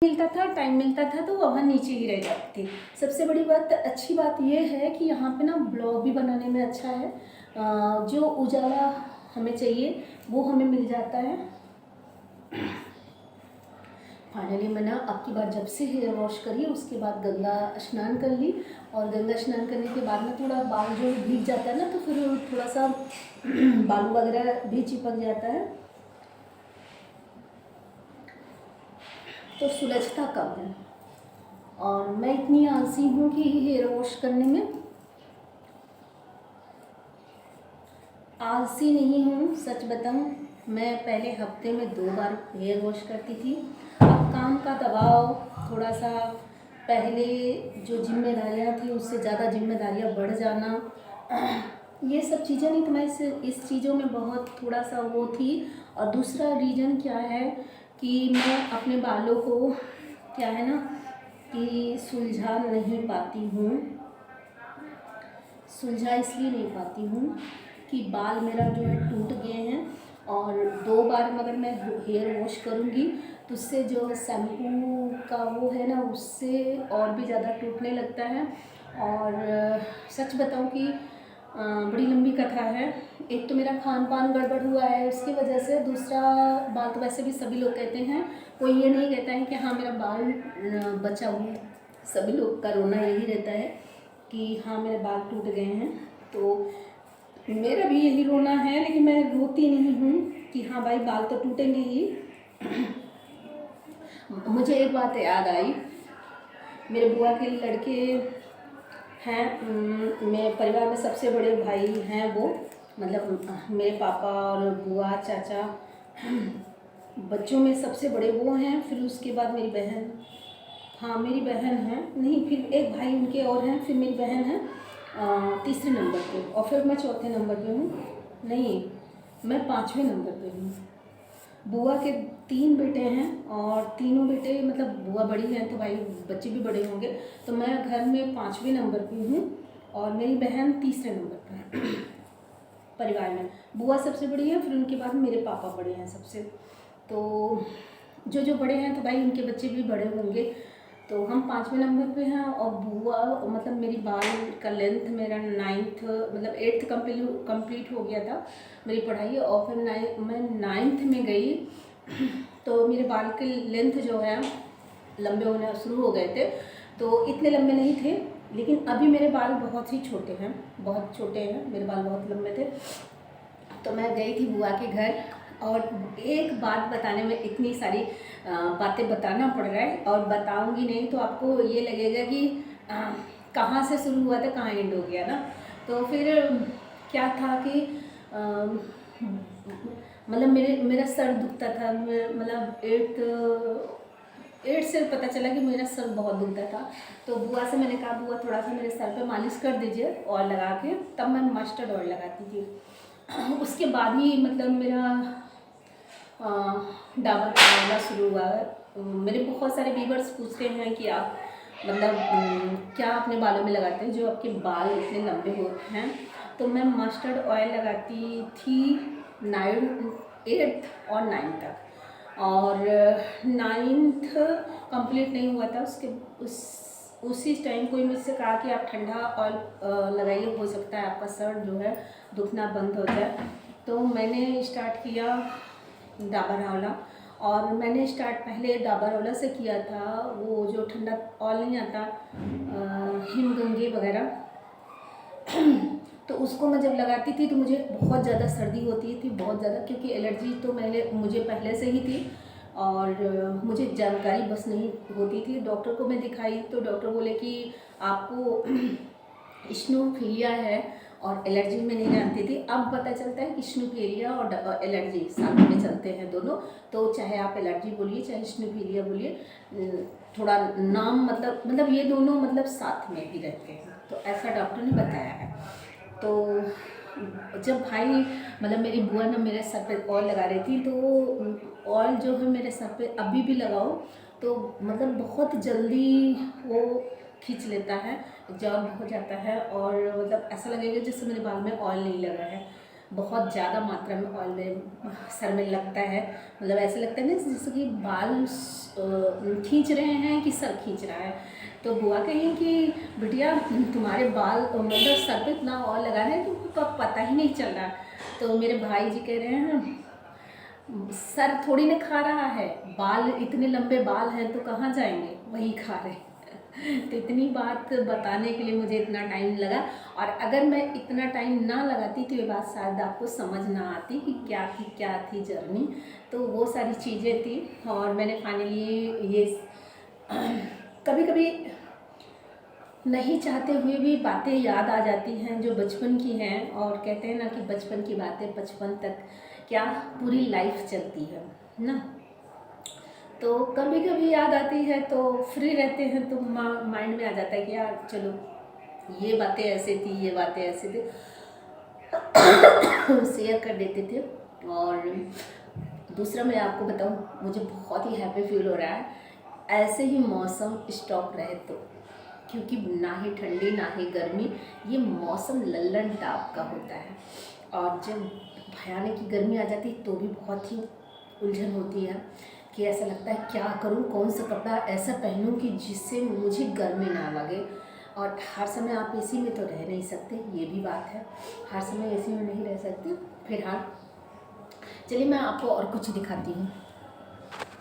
मिलता था, टाइम मिलता था तो वहाँ नीचे ही रह जाती थी। सबसे बड़ी बात, अच्छी बात ये है कि यहाँ पे ना ब्लॉग भी बनाने में अच्छा है। जो उजाला हमें चाहिए वो हमें मिल जाता है। फाइनली मैं ना अब की बार जब से हेयर वॉश करी उसके बाद गंगा स्नान कर ली, और गंगा स्नान करने के बाद में थोड़ा बाल जो भीग जाता है ना, तो फिर थोड़ा सा बालू वगैरह भी चिपक जाता है, तो सुलझता कम है। और मैं इतनी आलसी हूँ कि हेयर वॉश करने में आलसी नहीं हूँ। सच बताऊँ, मैं पहले हफ्ते में 2 बार हेयर वॉश करती थी। अब काम का दबाव थोड़ा सा, पहले जो जिम्मेदारियाँ थी उससे ज़्यादा जिम्मेदारियाँ बढ़ जाना, ये सब चीज़ें नहीं, तो मैं इस चीज़ों में बहुत थोड़ा सा वो थी। और दूसरा रीज़न क्या है कि मैं अपने बालों को क्या है ना कि सुलझा नहीं पाती हूँ। सुलझा इसलिए नहीं पाती हूँ कि बाल मेरा जो है टूट गए हैं, और 2 बार मगर मैं हेयर वॉश करूँगी तो उससे जो शैम्पू का वो है ना, उससे और भी ज़्यादा टूटने लगता है। और सच बताऊँ कि बड़ी लंबी कथा है। एक तो मेरा खान पान गड़बड़ हुआ है उसकी वजह से, दूसरा बात तो वैसे भी सभी लोग कहते हैं, कोई ये नहीं कहता है कि हाँ मेरा बाल बचा हुआ है। सभी लोग का रोना यही रहता है कि हाँ मेरे बाल टूट गए हैं। तो मेरा भी यही रोना है, लेकिन मैं रोती नहीं हूँ कि हाँ भाई बाल तो टूटेंगे ही। मुझे एक बात याद आई, मेरे बुआ के लड़के हैं, मेरे परिवार में सबसे बड़े भाई हैं वो, मतलब मेरे पापा और बुआ चाचा, बच्चों में सबसे बड़े वो हैं। फिर उसके बाद मेरी बहन, हाँ मेरी बहन है, नहीं फिर एक भाई उनके और हैं, फिर मेरी बहन है तीसरे नंबर पे, और फिर मैं चौथे नंबर पे हूँ, नहीं मैं 5वें नंबर पे हूँ। बुआ के 3 बेटे हैं, और तीनों बेटे मतलब बुआ बड़ी हैं तो भाई बच्चे भी बड़े होंगे, तो मैं घर में 5वें नंबर पे हूँ, और मेरी बहन तीसरे नंबर पे है। परिवार में बुआ सबसे बड़ी है, फिर उनके बाद मेरे पापा बड़े हैं सबसे। तो जो बड़े हैं तो भाई उनके बच्चे भी बड़े होंगे, तो हम 5वें नंबर पे हैं। और बुआ मतलब मेरी बाल का लेंथ मेरा 9th मतलब 8th कंप्लीट हो गया था मेरी पढ़ाई, और फिर मैं 9th में गई तो मेरे बाल के लेंथ जो है लंबे होने शुरू हो गए थे। तो इतने लंबे नहीं थे, लेकिन अभी मेरे बाल बहुत ही छोटे हैं, बहुत छोटे हैं, मेरे बाल बहुत लंबे थे। तो मैं गई थी बुआ के घर, और एक बात बताने में इतनी सारी बातें बताना पड़ रहा है, और बताऊंगी नहीं तो आपको ये लगेगा कि कहाँ से शुरू हुआ था कहाँ एंड हो गया ना। तो फिर क्या था कि मतलब मेरा सर दुखता था, मतलब 8 से पता चला कि मेरा सर बहुत दुखता था। तो बुआ से मैंने कहा बुआ थोड़ा सा मेरे सर पे मालिश कर दीजिए ऑयल लगा के, तब मैं मस्टर्ड ऑयल लगाती थी। उसके बाद ही मतलब मेरा डाबर आना शुरू हुआ। मेरे बहुत सारे व्यूअर्स पूछते हैं कि आप मतलब क्या अपने बालों में लगाते हैं जो आपके बाल इतने लंबे होते हैं। तो मैं मस्टर्ड ऑयल लगाती थी 8th और 9th तक, और 9th कंप्लीट नहीं हुआ था उसी टाइम कोई मुझसे कहा कि आप ठंडा ऑयल लगाइए, हो सकता है आपका सर जो है दुखना बंद हो जाए। तो मैंने स्टार्ट किया डाबर आंवला, और मैंने स्टार्ट पहले डाबर आंवला से किया था, वो जो ठंडा ऑयल नहीं आता हिमगंगे वगैरह, तो उसको मैं जब लगाती थी तो मुझे बहुत ज़्यादा सर्दी होती थी, बहुत ज़्यादा, क्योंकि एलर्जी तो मुझे पहले से ही थी, और मुझे जानकारी बस नहीं होती थी। डॉक्टर को मैं दिखाई तो डॉक्टर बोले कि आपको स्नोफिलिया है, और एलर्जी में नहीं जानती थी। अब पता चलता है कि स्नोफिलिया और एलर्जी साथ में चलते हैं दोनों, तो चाहे आप एलर्जी बोलिए चाहे स्नोफिलिया बोलिए, थोड़ा नाम मतलब ये दोनों मतलब साथ में ही रहते हैं, तो ऐसा डॉक्टर ने बताया है। तो जब भाई मतलब मेरी बुआ ने मेरे सर पे ऑयल लगा रही थी, तो ऑयल जो है मेरे सर पे अभी भी लगाओ तो मतलब बहुत जल्दी वो खींच लेता है, जॉब हो जाता है, और मतलब ऐसा लगेगा जैसे मेरे बाल में ऑयल नहीं लगा है। बहुत ज़्यादा मात्रा में ऑयल मेरे सर में लगता है। मतलब ऐसे लगता है ना जैसे कि बाल खींच रहे हैं कि सर खींच रहा है। तो बुआ कही कि बिटिया तुम्हारे बाल मतलब सर पे इतना ऑयल लगा है कि तुमको पता ही नहीं चल रहा। तो मेरे भाई जी कह रहे हैं सर थोड़ी ना खा रहा है, बाल इतने लंबे बाल हैं तो कहाँ जाएंगे, वही खा रहे हैं। तो इतनी बात बताने के लिए मुझे इतना टाइम लगा, और अगर मैं इतना टाइम ना लगाती तो ये बात शायद आपको समझ ना आती कि क्या थी जर्नी। तो वो सारी चीज़ें थी, और मैंने फाइनली ये कभी कभी नहीं चाहते हुए भी बातें याद आ जाती हैं जो बचपन की हैं, और कहते हैं ना कि बचपन की बातें बचपन तक क्या पूरी लाइफ चलती है ना। तो कभी कभी याद आती है तो फ्री रहते हैं तो माइंड में आ जाता है कि यार चलो ये बातें ऐसे थी, ये बातें ऐसे थे, शेयर कर देते थे। और दूसरा मैं आपको बताऊं, मुझे बहुत ही हैप्पी फील हो रहा है ऐसे ही मौसम स्टॉप रहे तो, क्योंकि ना ही ठंडी ना ही गर्मी, ये मौसम लल्लन टाप का होता है। और जब भयानक की गर्मी आ जाती है तो भी बहुत ही उलझन होती है कि ऐसा लगता है क्या करूं, कौन सा कपड़ा ऐसा पहनूं कि जिससे मुझे गर्मी ना लगे। और हर समय आप एसी में तो रह नहीं सकते, ये भी बात है, हर समय एसी में नहीं रह सकते। फिलहाल चलिए मैं आपको और कुछ दिखाती हूँ।